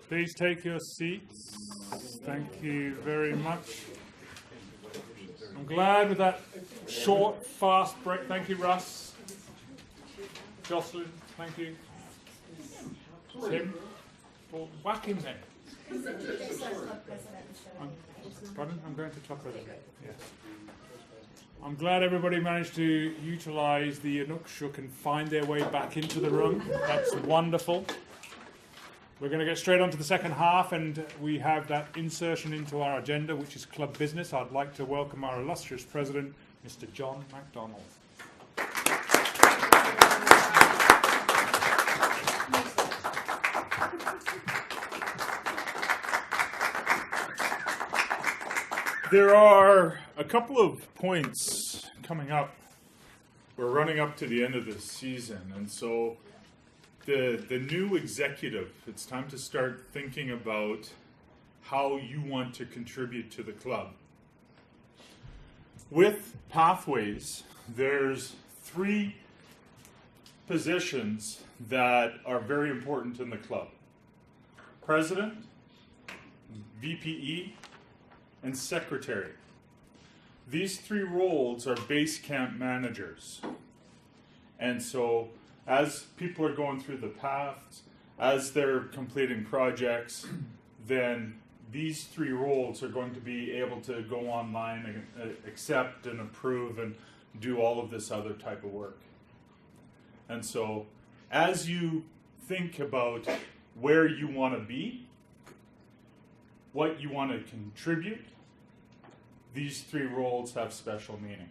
Please take your seats. Thank you very much. I'm glad with that short, fast break. Thank you, Russ. Jocelyn, thank you. Tim, for whacking them. Pardon? I'm going to club president. Yes. I'm glad everybody managed to utilize the Inukshuk and find their way back into the room. That's wonderful. We're going to get straight on to the second half, and we have that insertion into our agenda, which is club business. I'd like to welcome our illustrious president, Mr. John MacDonald. There are a couple of points coming up. We're running up to the end of this season, and so the new executive, it's time to start thinking about how you want to contribute to the club. With Pathways, there's 3 positions that are very important in the club: president, VPE, and secretary. These 3 roles are base camp managers. And so as people are going through the paths, as they're completing projects, then these 3 roles are going to be able to go online and accept and approve and do all of this other type of work. And so as you think about where you want to be, what you want to contribute, these 3 roles have special meaning.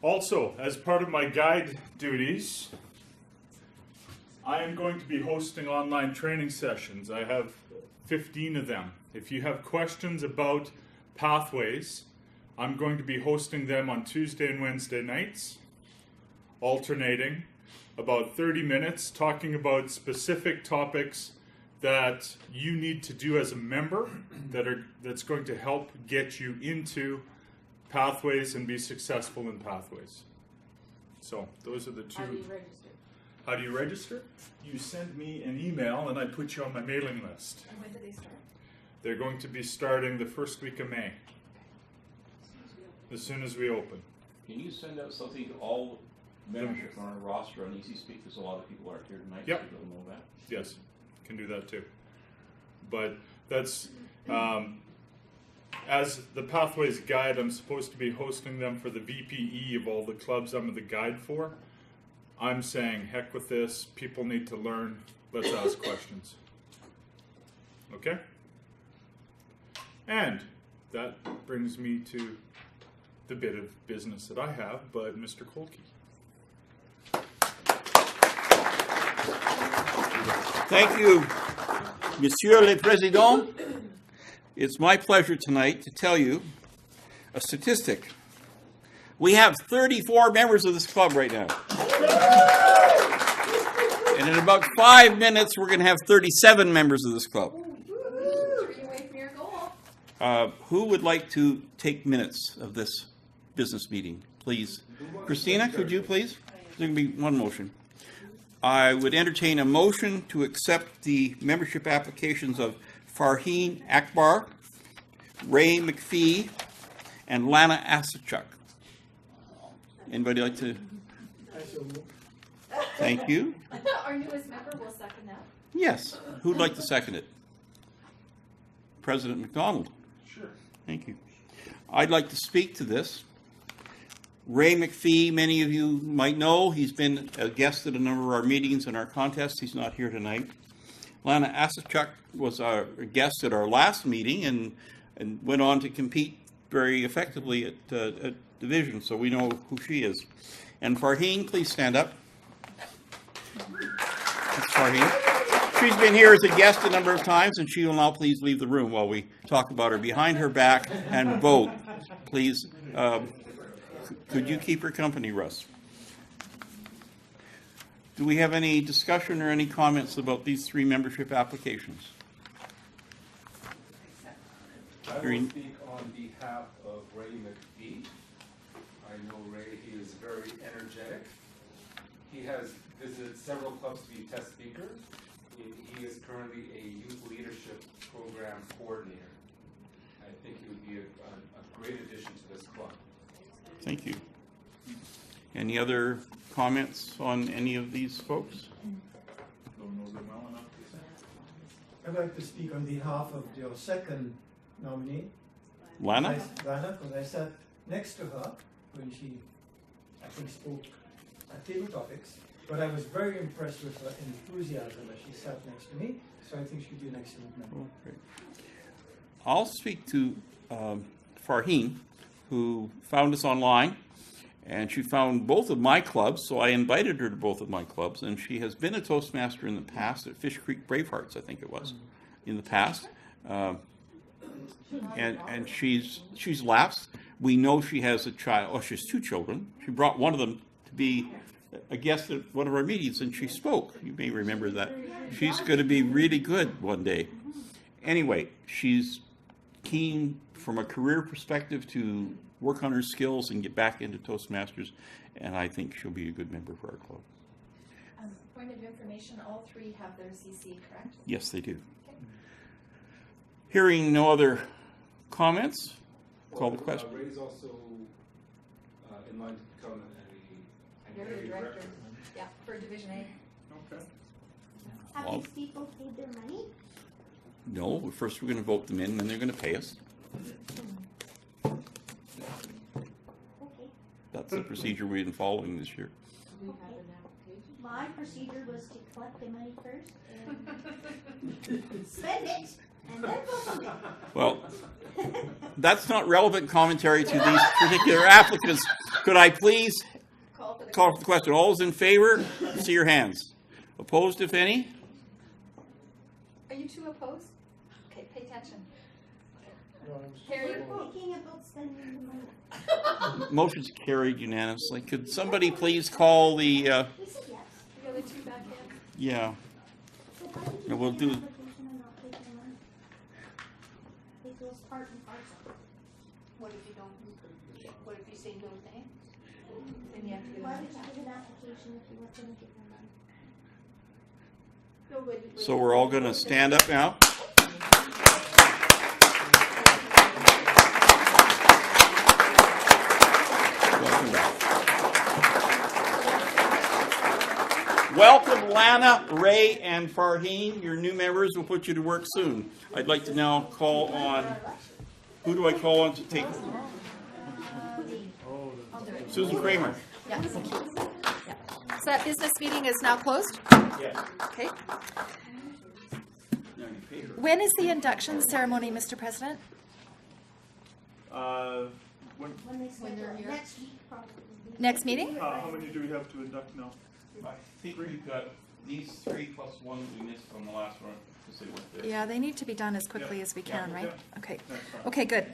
Also, as part of my guide duties, I am going to be hosting online training sessions. I have 15 of them. If you have questions about Pathways, I'm going to be hosting them on Tuesday and Wednesday nights, alternating about 30 minutes, talking about specific topics that you need to do as a member that's going to help get you into Pathways and be successful in Pathways. So those are the 2. How do you register? How do you register? You send me an email and I put you on my mailing list. And when do they start? They're going to be starting the first week of May. As soon as we open. Can you send out something to all membership on our roster on Easy Speak, because a lot of people aren't here tonight, Yep. so they'll know that? Yes, can do that too. But that's, as the Pathways guide, I'm supposed to be hosting them for the VPE of all the clubs I'm the guide for. I'm saying, heck with this, people need to learn, let's ask questions. Okay? And that brings me to the bit of business that I have, but Mr. Kolke. Thank you, Monsieur le Président. It's my pleasure tonight to tell you a statistic. We have 34 members of this club right now. And in about 5 minutes, we're going to have 37 members of this club. 3 away from your goal. Who would like to take minutes of this business meeting, please? Christina, could you please? There's going to be one motion. I would entertain a motion to accept the membership applications of Farheen Akbar, Ray McPhee, and Lana Asachuk. Anybody like to? Thank you. Our newest member will second that. Yes. Who'd like to second it? President MacDonald. Sure. Thank you. I'd like to speak to this. Ray McPhee, many of you might know, he's been a guest at a number of our meetings and our contests. He's not here tonight. Lana Asachuk was a guest at our last meeting and went on to compete very effectively at division, so we know who she is. And Farheen, please stand up. That's Farheen. She's been here as a guest a number of times, and she will now please leave the room while we talk about her behind her back and vote. Please, could you keep her company, Russ? Do we have any discussion or any comments about these 3 membership applications? I will speak on behalf of Ray McPhee. I know Ray, he is very energetic. He has visited several clubs to be test speaker. program coordinator. I think he would be a great addition to this club. Thank you. Any other comments on any of these folks? Don't know them well enough. I'd like to speak on behalf of your second nominee, Lana? Lana, because I sat next to her when she, I think, spoke at table topics. But I was very impressed with her enthusiasm as she sat next to me, so I think she'd be an excellent member. Okay. I'll speak to Farheen, who found us online, and she found both of my clubs, so I invited her to both of my clubs, and she has been a Toastmaster in the past at Fish Creek Bravehearts, I think it was, in the past. And she's lapsed. We know she has a child. Oh, she has 2 children. She brought one of them to be a guest at one of our meetings, and she spoke. You may remember that. She's going to be really good one day. Anyway, she's keen from a career perspective to work on her skills and get back into Toastmasters, and I think she'll be a good member for our club. Point of information, all 3 have their CC, correct? Yes, they do. Hearing no other comments, call the question. Ray's also in line to become Area director. Yeah, for Division A. Okay. Have these people paid their money? No, first we're going to vote them in, and then they're going to pay us. Okay. That's the procedure we've been following this year. My procedure was to collect the money first and spend it, and then vote on it. Well, that's not relevant commentary to these particular applicants. Could I please call for the question? All those in favor, see your hands. Opposed, if any? Are you 2 opposed? Okay, pay attention. We're thinking about spending the money. Motion's carried unanimously. Could somebody please call the, We said yes. The other 2 back in. yeah, So why did Yeah, you we'll put do- an application and not take the money? It goes part and parcel. What if you don't, what if you say no thanks? Then you have to get Why another would you time. give an application if you weren't gonna give them money? No, but- so we're all going to stand up now. Welcome back. Welcome, Lana, Ray, and Farheen. Your new members will put you to work soon. I'd like to now call on, who do I call on to take? Susan Kramer. Yeah. So that business meeting is now closed? Yes. Okay. When is the induction ceremony, Mr. President? When, When they schedule they're it here. next week, probably. Next meeting? how many do we have to induct now? I think we've got these 3 plus 1 that we missed on the last one, because they weren't there. Yeah, they need to be done as quickly Yeah. as we can, Yeah. right? Yeah. Okay. That's fine. Okay, good.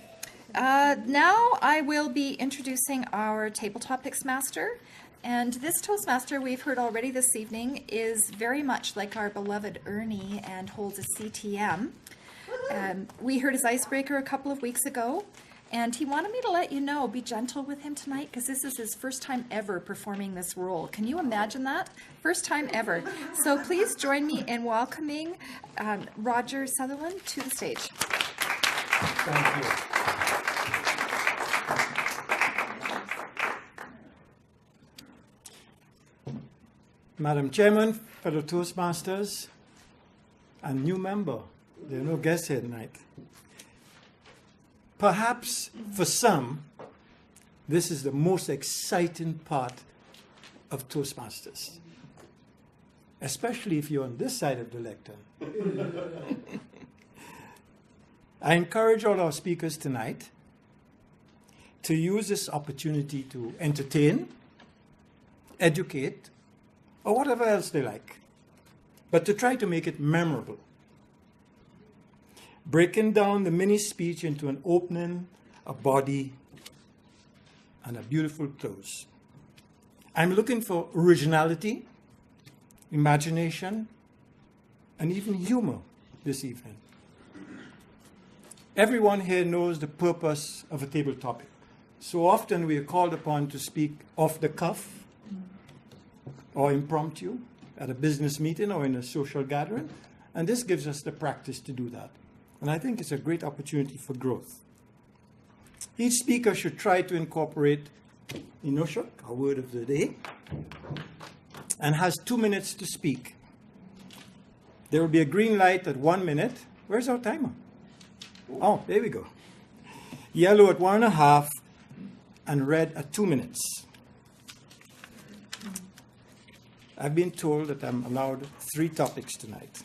Now I will be introducing our table topics master. And this Toastmaster we've heard already this evening is very much like our beloved Ernie and holds a CTM. We heard his icebreaker a couple of weeks ago, and he wanted me to let you know, be gentle with him tonight, because this is his first time ever performing this role. Can you imagine that? First time ever. So please join me in welcoming Roger Sutherland to the stage. thank you. Madam Chairman, fellow Toastmasters, and new member, there are no guests here tonight. Perhaps for some, this is the most exciting part of Toastmasters, especially if you're on this side of the lectern. I encourage all our speakers tonight to use this opportunity to entertain, educate, or whatever else they like, but to try to make it memorable. Breaking down the mini speech into an opening, a body, and a beautiful close. I'm looking for originality, imagination, and even humor this evening. Everyone here knows the purpose of a table topic. So often we are called upon to speak off the cuff or impromptu at a business meeting or in a social gathering, and this gives us the practice to do that. and I think it's a great opportunity for growth. Each speaker should try to incorporate Inoshok, our word of the day, and has 2 minutes to speak. There will be a green light at 1 minute. Where's our timer? Oh, there we go. Yellow at 1.5, and red at 2 minutes. I've been told that I'm allowed 3 topics tonight.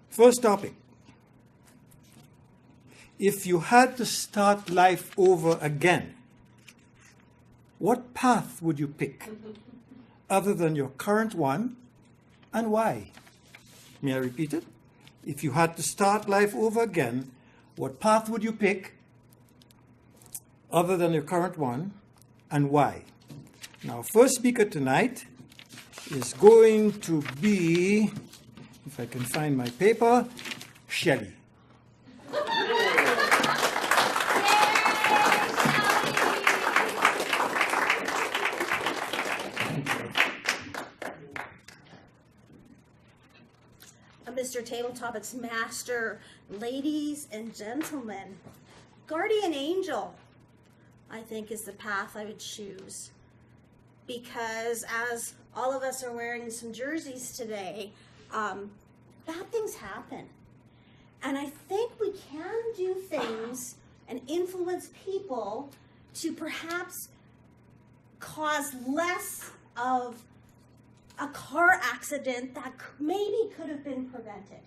First topic. If you had to start life over again, what path would you pick other than your current one, and why? May I repeat it? If you had to start life over again, what path would you pick other than your current one, and why? Now, first speaker tonight is going to be, if I can find my paper, Shelley. Mr. Table Topics Master, ladies and gentlemen, Guardian Angel, I think, is the path I would choose. Because as all of us are wearing some jerseys today, bad things happen. And I think we can do things and influence people to perhaps cause less of a car accident that maybe could have been prevented.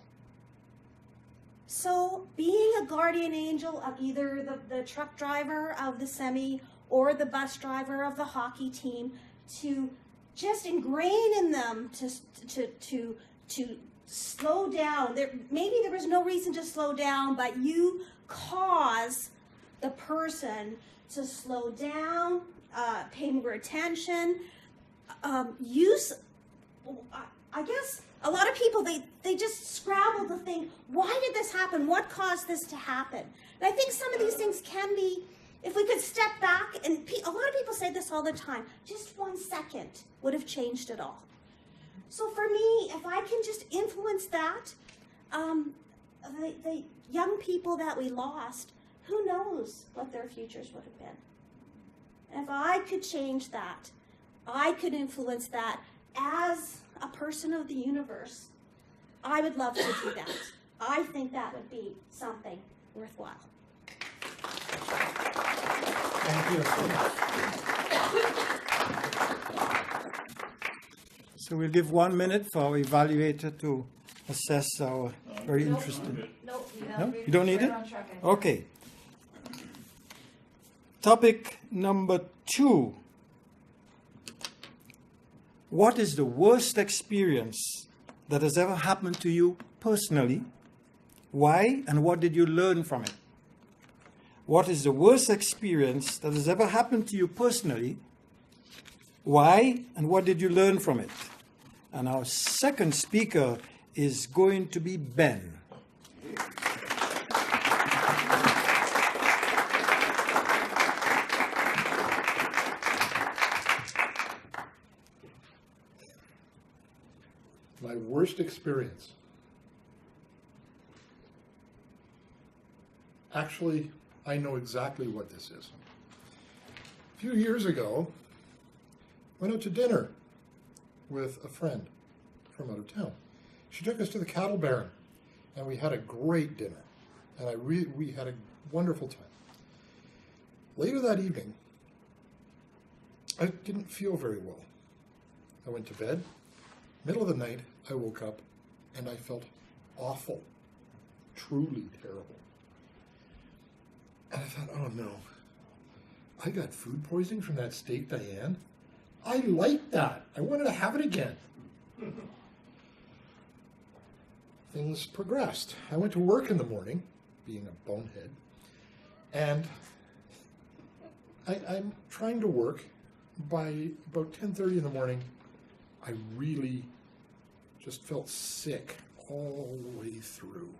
So being a guardian angel of either the truck driver of the semi or the bus driver of the hockey team, to just ingrain in them to slow down. Maybe there was no reason to slow down, but you cause the person to slow down, pay more attention, I guess a lot of people, they just scrabble to think, why did this happen? What caused this to happen? And I think some of these things can be, if we could step back, and a lot of people say this all the time, just 1 second would have changed it all. So for me, if I can just influence that, the young people that we lost, who knows what their futures would have been. And if I could change that, I could influence that as a person of the universe, I would love to do that. I think that would be something worthwhile. Thank you. So we'll give 1 minute for our evaluator to assess our very interesting. No, You don't need it? Okay. Topic number 2. What is the worst experience that has ever happened to you personally? Why, and what did you learn from it? What is the worst experience that has ever happened to you personally? Why, and what did you learn from it? And our second speaker is going to be Ben. My worst experience. Actually, I know exactly what this is. A few years ago, I went out to dinner with a friend from out of town. She took us to the Cattle Baron, and we had a great dinner, and we had a wonderful time. Later that evening, I didn't feel very well. I went to bed. Middle of the night, I woke up, and I felt awful, truly terrible. And I thought, oh no, I got food poisoning from that steak, Diane. I liked that. I wanted to have it again. Things progressed. I went to work in the morning, being a bonehead, and I'm trying to work. By about 10:30 in the morning, I really just felt sick all the way through.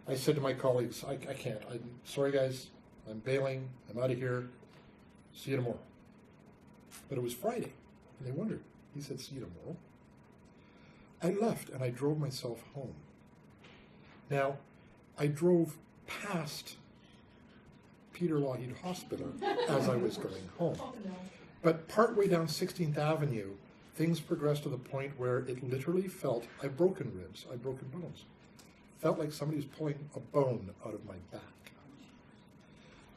I said to my colleagues, I can't. I'm sorry, guys. I'm bailing. I'm out of here. See you tomorrow. But it was Friday, and they wondered. He said, see you tomorrow. I left and I drove myself home. Now, I drove past Peter Lougheed Hospital as I was going home. But partway down 16th Avenue, things progressed to the point where it literally felt, I've broken ribs, I've broken bones. Felt like somebody was pulling a bone out of my back.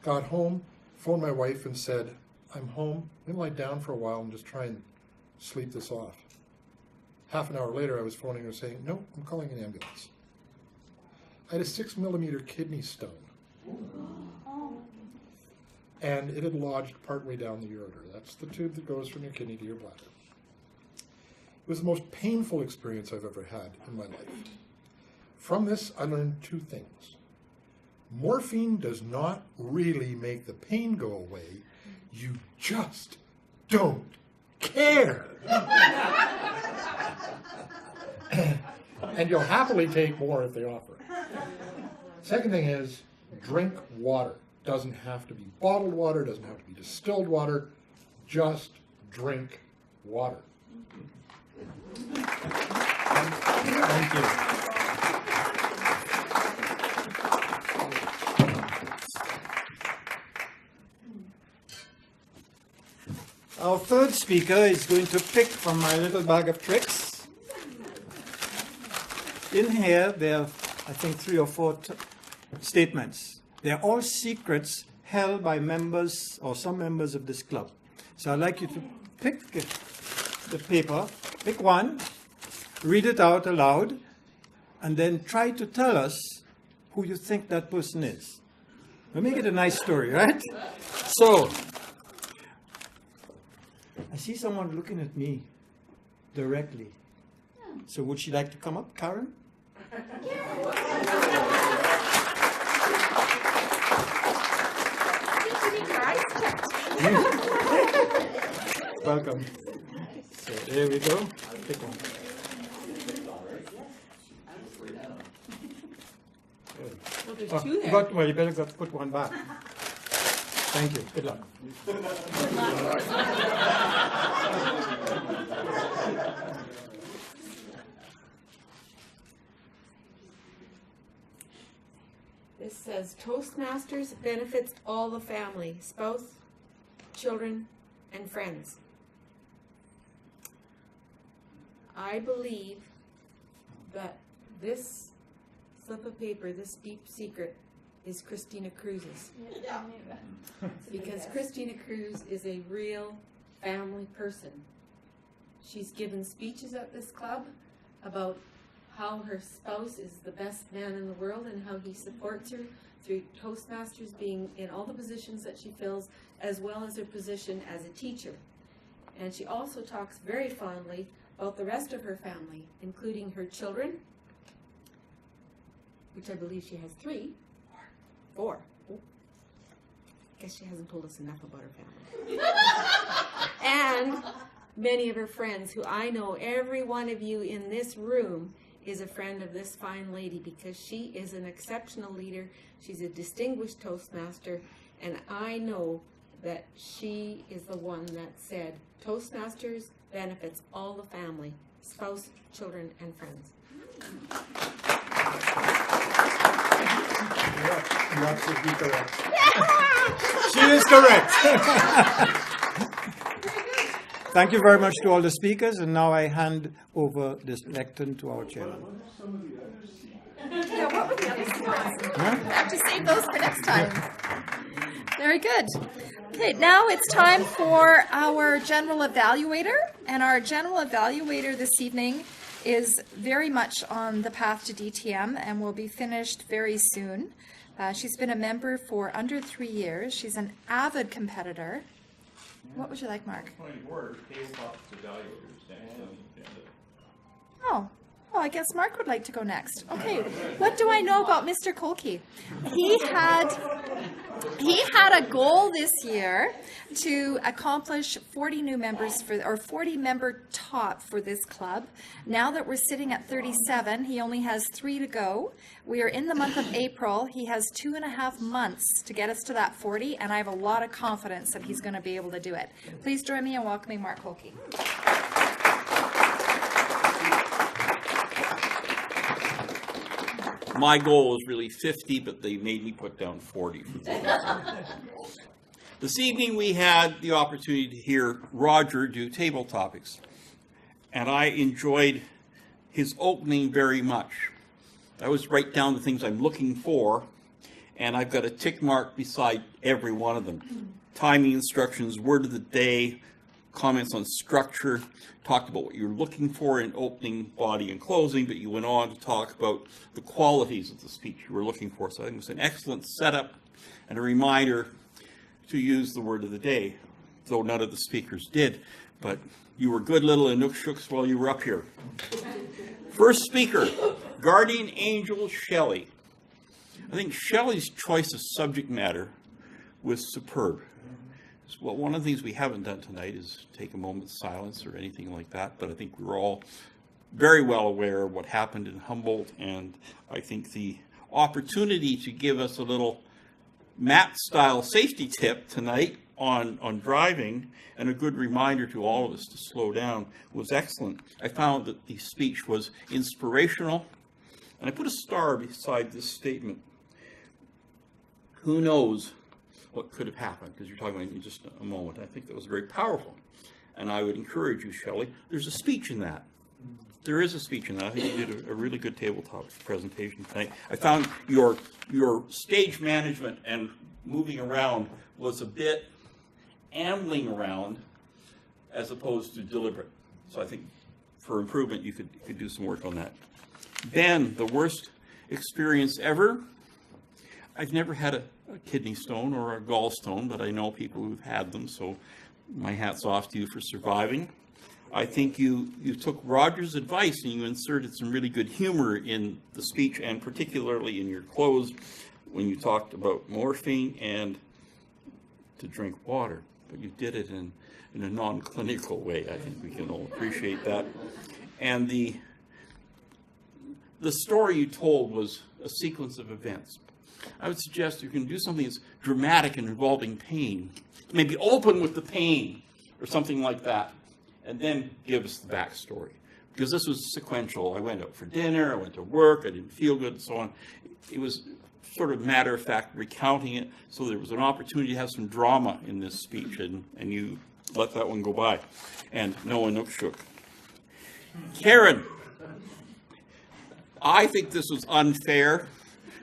Got home, phoned my wife and said, I'm home, I'm going to lie down for a while and just try and sleep this off. Half an hour later, I was phoning her saying, no, I'm calling an ambulance. I had a 6mm kidney stone. And it had lodged partway down the ureter. That's the tube that goes from your kidney to your bladder. It was the most painful experience I've ever had in my life. From this, I learned two things. Morphine does not really make the pain go away. You just don't care. And you'll happily take more if they offer. Second thing is, drink water. Doesn't have to be bottled water, doesn't have to be distilled water. Just drink water. Thank you. Our third speaker is going to pick from my little bag of tricks. In here, there are, I think, 3 or 4 statements. They're all secrets held by members or some members of this club. So I'd like you to pick the paper, pick one, read it out aloud, and then try to tell us who you think that person is. We'll make it a nice story, right? So, I see someone looking at me directly. So would she like to come up, Karen? Welcome. So there we go. Pick one. Well, there's two there. Well, you better go put one back. Thank you. Good luck. This says Toastmasters benefits all the family, spouse, children, and friends. I believe that this slip of paper, this deep secret, is Christina Cruz's. Because Christina Cruz is a real family person. She's given speeches at this club about how her spouse is the best man in the world and how he supports her through Toastmasters being in all the positions that she fills, as well as her position as a teacher. And she also talks very fondly about the rest of her family, including her children, which I believe she has 4. Oh. Guess she hasn't told us enough about her family. And many of her friends, who I know every one of you in this room is a friend of this fine lady, because she is an exceptional leader. She's a distinguished Toastmaster, and I know that she is the one that said Toastmasters benefits all the family, spouse, children, and friends. You're absolutely correct. She is correct. Thank you very much to all the speakers, and now I hand over this lectern to our chairman. Yeah, what were the other secrets? We'll have to save those for next time. Very good. Okay, now it's time for our general evaluator, and our general evaluator this evening is very much on the path to DTM and will be finished very soon. She's been a member for under 3 years. She's an avid competitor. What would you like, Mark? Oh, well, I guess Mark would like to go next. Okay, what do I know about Mr. Kolke? He had a goal this year to accomplish 40 new members or 40 member top for this club. Now that we're sitting at 37, he only has 3 to go. We are in the month of April. He has 2.5 months to get us to that 40, and I have a lot of confidence that he's going to be able to do it. Please join me in welcoming Mark Kolke. My goal was really 50, but they made me put down 40. This evening we had the opportunity to hear Roger do table topics, and I enjoyed his opening very much. I always write down the things I'm looking for, and I've got a tick mark beside every one of them. Timing instructions, word of the day, comments on structure, talked about what you're looking for in opening, body, and closing, but you went on to talk about the qualities of the speech you were looking for. So I think it was an excellent setup and a reminder to use the word of the day, though none of the speakers did, but you were good little Inukshooks while you were up here. First speaker, Guardian Angel Shelley. I think Shelley's choice of subject matter was superb. Well, one of the things we haven't done tonight is take a moment's silence or anything like that, but I think we're all very well aware of what happened in Humboldt, and I think the opportunity to give us a little Matt-style safety tip tonight on driving and a good reminder to all of us to slow down was excellent. I found that the speech was inspirational, and I put a star beside this statement. Who knows what could have happened, because you're talking about in just a moment. I think that was very powerful, and I would encourage you, Shelley, there's a speech in that. There is a speech in that. I think you did a really good tabletop presentation tonight. I found your stage management and moving around was a bit ambling around as opposed to deliberate. So I think for improvement, you could do some work on that. Ben, the worst experience ever. I've never had a kidney stone or a gallstone, but I know people who've had them, so my hat's off to you for surviving. I think you took Roger's advice and you inserted some really good humor in the speech, and particularly in your close when you talked about morphine and to drink water. But you did it in a non-clinical way. I think we can all appreciate that. And the story you told was a sequence of events. I would suggest you can do something that's dramatic and involving pain. Maybe open with the pain or something like that, and then give us the backstory. Because this was sequential. I went out for dinner, I went to work, I didn't feel good, and so on. It was sort of matter-of-fact recounting it, so there was an opportunity to have some drama in this speech, and you let that one go by. And no Inukshuk. Karen, I think this was unfair.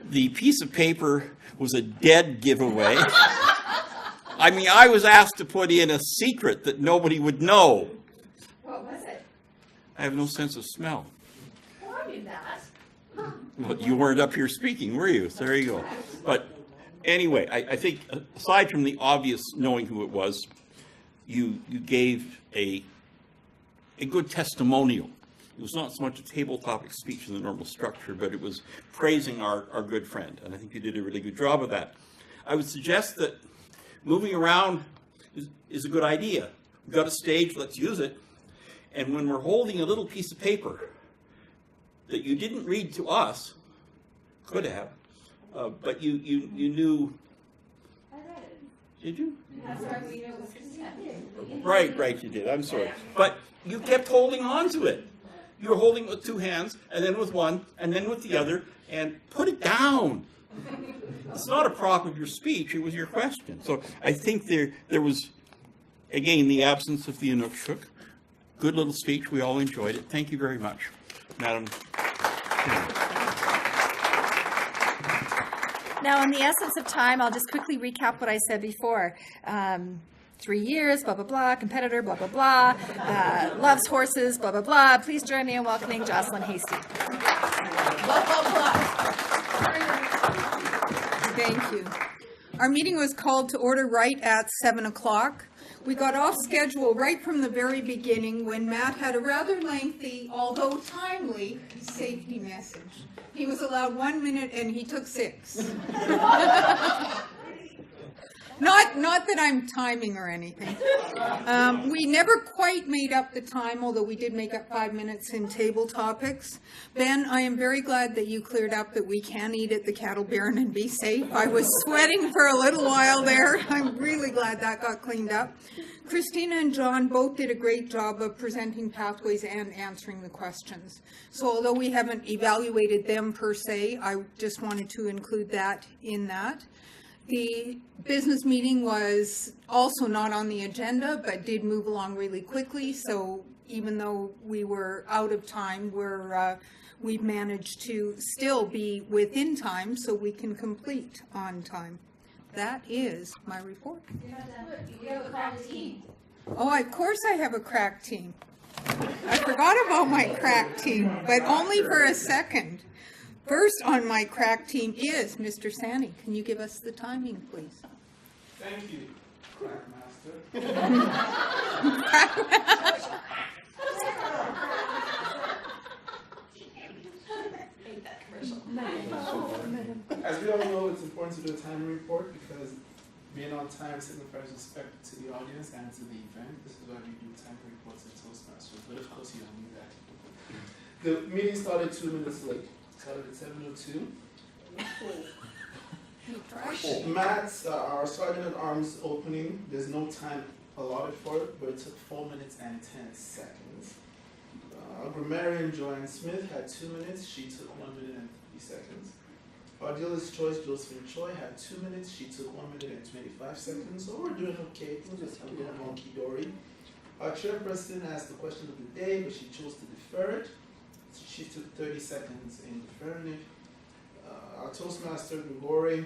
The piece of paper was a dead giveaway. I mean, I was asked to put in a secret that nobody would know. What was it? I have no sense of smell. Well, I knew that. Well, you weren't up here speaking, were you? So there you go. But anyway, I think aside from the obvious knowing who it was, you gave a good testimonial. It was not so much a table topic speech in the normal structure, but it was praising our good friend, and I think you did a really good job of that. I would suggest that moving around is a good idea. We've got a stage, let's use it. And when we're holding a little piece of paper that you didn't read to us, could have, but you knew. I read it. Did you? That's why we know it was consent. Right, you did. I'm sorry. But you kept holding on to it. You were holding it with two hands, and then with one, and then with the other, and put it down. It's not a prop of your speech, it was your question. So I think there was, again, the absence of the Inukshuk. Good little speech, we all enjoyed it. Thank you very much, Madam. Now, in the essence of time, I'll just quickly recap what I said before. 3 years, blah, blah, blah, competitor, blah, blah, blah, loves horses, blah, blah, blah. Please join me in welcoming Jocelyn Hasty. Blah, blah, blah. Thank you. Our meeting was called to order right at 7 o'clock. We got off schedule right from the very beginning when Matt had a rather lengthy, although timely, safety message. He was allowed 1 minute and he took 6. Not that I'm timing or anything. We never quite made up the time, although we did make up 5 minutes in table topics. Ben, I am very glad that you cleared up that we can eat at the Cattle Baron and be safe. I was sweating for a little while there. I'm really glad that got cleaned up. Christina and John both did a great job of presenting pathways and answering the questions. So although we haven't evaluated them per se, I just wanted to include that in that. The business meeting was also not on the agenda, but did move along really quickly. So even though we were out of time, we've managed to still be within time so we can complete on time. That is my report. You have a crack team. Oh, of course I have a crack team. I forgot about my crack team, but only for a second. First on my crack team is Mr. Sani. Can you give us the timing, please? Thank you, Crack Master. As we all know, it's important to do a time report because being on time signifies respect to the audience and to the event. This is why we do time reports at Toastmasters, but of course you don't need that. The meeting started 2 minutes late. It started at 7:02. Matt's, our Sergeant at Arms opening, there's no time allotted for it, but it took 4 minutes and 10 seconds. Our grammarian Joanne Smith had 2 minutes. She took 1 minute and 3 seconds. Our dealer's choice, Josephine Choi, had 2 minutes. She took 1 minute and 25 seconds. So we're doing okay. Things just a little honky-dory. Our chairperson asked the question of the day, but she chose to defer it. She took 30 seconds in deferring it. Our Toastmaster, Grigori,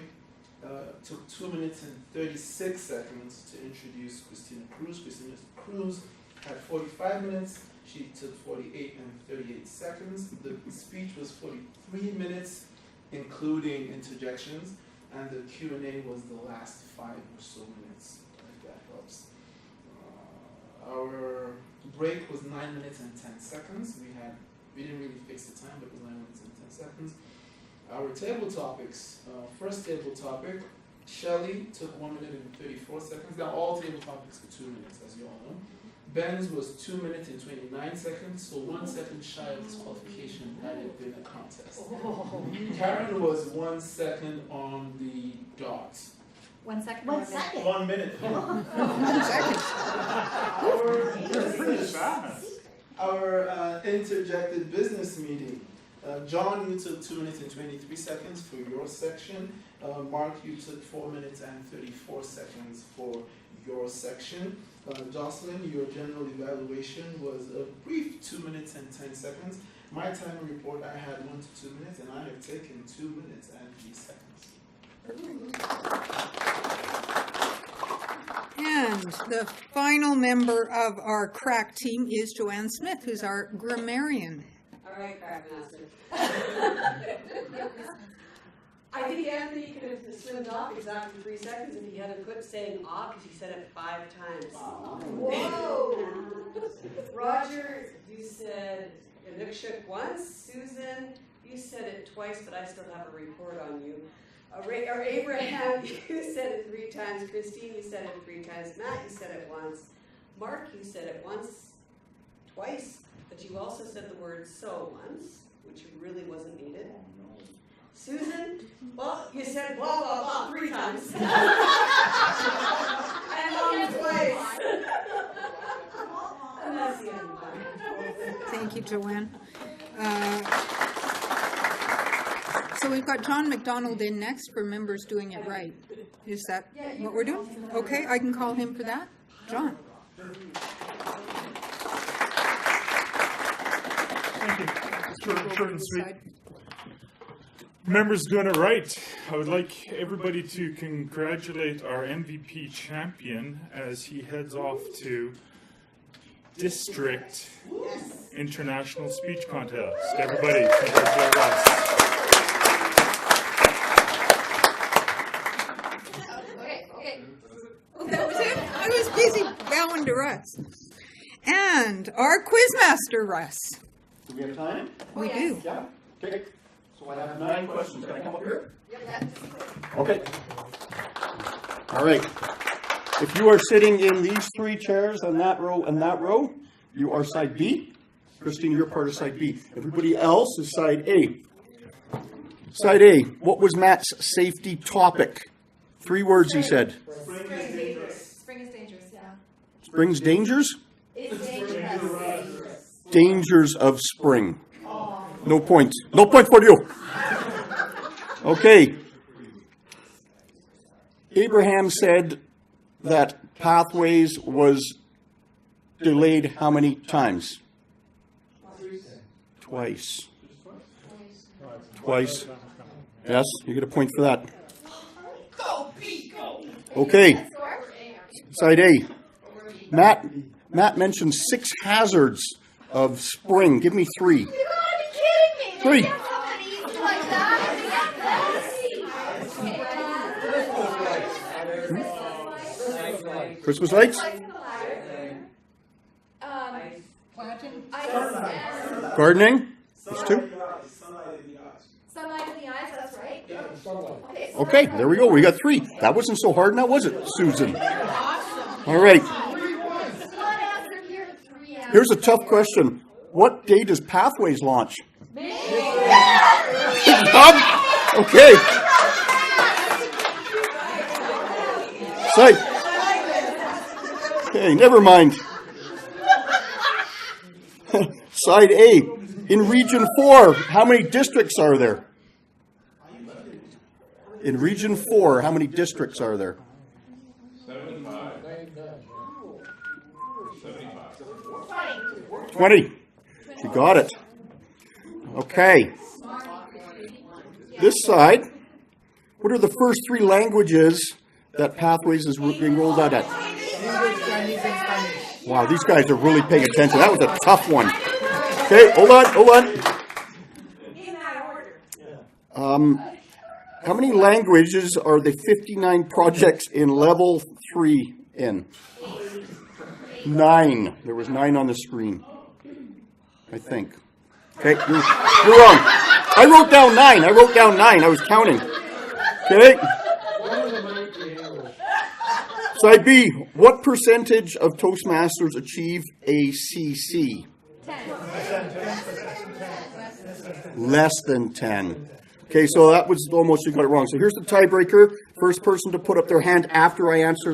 took 2 minutes and 36 seconds to introduce Christina Cruz. Christina Cruz had 45 minutes. She took 48 and 38 seconds. The speech was 43 minutes, including interjections, and the Q&A was the last 5 or so minutes, if that helps. Our break was 9 minutes and 10 seconds. We didn't really fix the time, but it was 9 minutes and 10 seconds. Our table topics, first table topic, Shelley took 1 minute and 34 seconds. Now all table topics were 2 minutes, as you all know. Ben's was 2 minutes and 29 seconds, so 1 second shy of disqualification had it been a contest. Karen was 1 second on the dot. 1 second. 1 second. 1 minute. Our interjected business meeting. John, you took 2 minutes and 23 seconds for your section. Mark, you took 4 minutes and 34 seconds for your section. Jocelyn, your general evaluation was a brief 2 minutes and 10 seconds. My time report, I had 1 to 2 minutes, and I have taken 2 minutes and 3 seconds. And the final member of our crack team is Joanne Smith, who's our grammarian. All right, Crack Master. I think Anthony could have swimmed off exactly 3 seconds if he hadn't quit saying "ah" because he said it 5 times. Whoa! Roger, you said Inukshuk once. Susan, you said it twice, but I still have a report on you. Abraham, you said it 3 times. Christine, you said it 3 times. Matt, you said it once. Mark, you said it once, twice, but you also said the word "so" once, which really wasn't needed. Susan, well, you said blah, blah, blah 3 times. And only twice. And that's the end of mine. Thank you, Joanne. So we've got John McDonald in next for members doing it right. Is that what we're doing? Okay, I can call him for that. John. Thank you. Short and sweet. Members doing it right. I would like everybody to congratulate our MVP champion as he heads off to District International Speech Contest. Everybody, congratulate us. Okay. Oh, that was it? I was busy bowing to Russ. And our quizmaster, Russ. Do we have time? We do. Yeah. Okay. So I have 9 questions. Can I come up here? Okay. All right. If you are sitting in these 3 chairs on that row and that row, you are side B. Christine, you're part of side B. Everybody else is side A. Side A, what was Matt's safety topic? 3 words he said. Spring is dangerous, yeah. Spring's dangers? It's dangerous. Dangers of spring. No point. No point for you. Okay. Abraham said that Pathways was delayed how many times? Twice. Twice. Yes, you get a point for that. Okay. Side A. Matt mentioned 6 hazards of spring. Give me 3. You gotta be kidding me! 3. Like that. Christmas lights? Gardening? That's 2. Sunlight in the eyes, that's right. Okay, there we go. We got 3. That wasn't so hard now, was it, Susan? All right. Here's a tough question. What day does Pathways launch? Okay. Side. Okay, never mind. Side A. In Region 4, how many districts are there? In Region 4, how many districts are there? 20. You got it. Okay. This side, what are the first 3 languages that Pathways is being rolled out at? Wow, these guys are really paying attention. That was a tough one. Okay, hold on. How many languages are the 59 projects in level 3 in? 9. There was 9 on the screen, I think. Okay, you're wrong. I wrote down 9. I was counting. Okay. Side B, what percentage of Toastmasters achieve ACC? 10. Less than 10. Okay, so that was almost, you got it wrong. So here's the tiebreaker. First person to put up their hand after I ask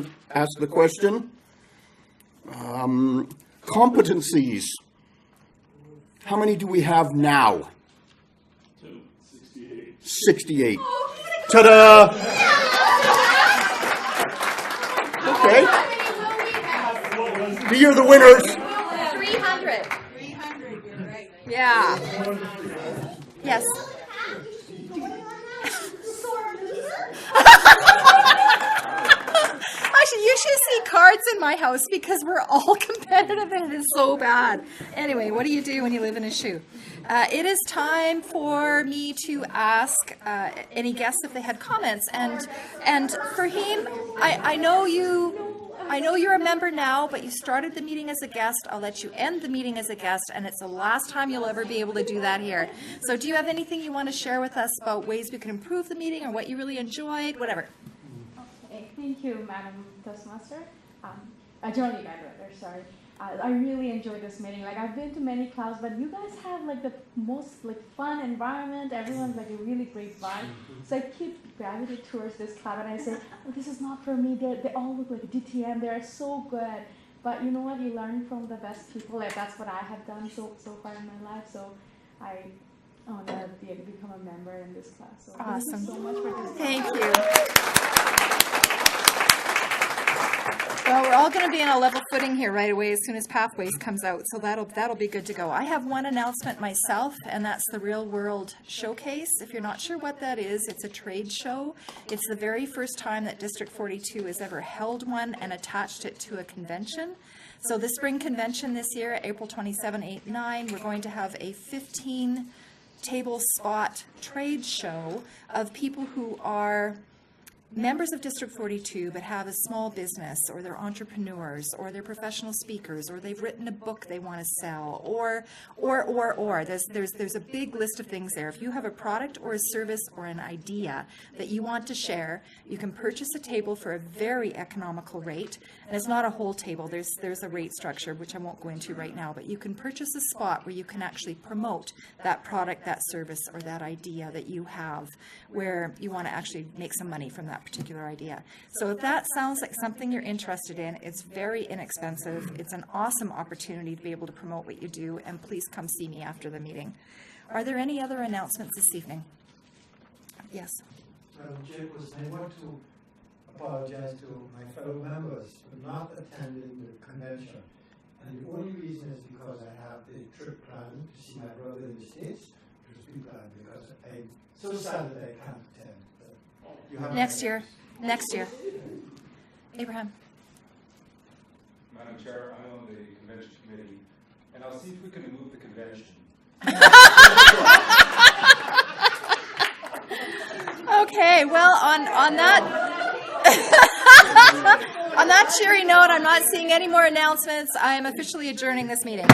the question. Competencies. How many do we have now? 68. Ta-da! Okay. We are the winners. 300. Yeah. Yes. Actually, you should see cards in my house because we're all competitive and it is so bad. Anyway, what do you do when you live in a shoe? It is time for me to ask any guests if they had comments. And Fahim, I know you're a member now, but you started the meeting as a guest. I'll let you end the meeting as a guest, and it's the last time you'll ever be able to do that here. So do you have anything you want to share with us about ways we can improve the meeting or what you really enjoyed, whatever? Okay, thank you, Madam Toastmaster. Johnny Guideweather, sorry. I really enjoyed this meeting. Like, I've been to many clubs, but you guys have like the most fun environment. Everyone's like a really great vibe. So I keep gravitating towards this club, and I say, oh, this is not for me. They all look like DTM. They're so good. But you know what? You learn from the best people. Like, that's what I have done so far in my life. So I want to become a member in this class. So awesome. Thank you so much for this. Thank you. Well, we're all going to be on a level footing here right away as soon as Pathways comes out, so that'll be good to go. I have one announcement myself, and that's the Real World Showcase. If you're not sure what that is, it's a trade show. It's the very first time that District 42 has ever held one and attached it to a convention. So the spring convention this year, April 27, 8, 9, we're going to have a 15-table spot trade show of people who are members of District 42 but have a small business, or they're entrepreneurs, or they're professional speakers, or they've written a book they want to sell, or. There's a big list of things there. If you have a product or a service or an idea that you want to share, you can purchase a table for a very economical rate, and it's not a whole table. There's a rate structure, which I won't go into right now, but you can purchase a spot where you can actually promote that product, that service, or that idea that you have, where you want to actually make some money from that particular idea. So if that sounds like something you're interested in, it's very inexpensive. It's an awesome opportunity to be able to promote what you do, and please come see me after the meeting. Are there any other announcements this evening? Yes. Madam Chairperson, I want to apologize to my fellow members for not attending the convention. And the only reason is because I have a trip planned to see my brother in the States. It was pre-planned because I'm so sad that I can't attend. You have Next year. Next year. Abraham. Madam Chair, I'm on the convention committee, and I'll see if we can move the convention. Okay, well, on that on that cheery note, I'm not seeing any more announcements. I am officially adjourning this meeting.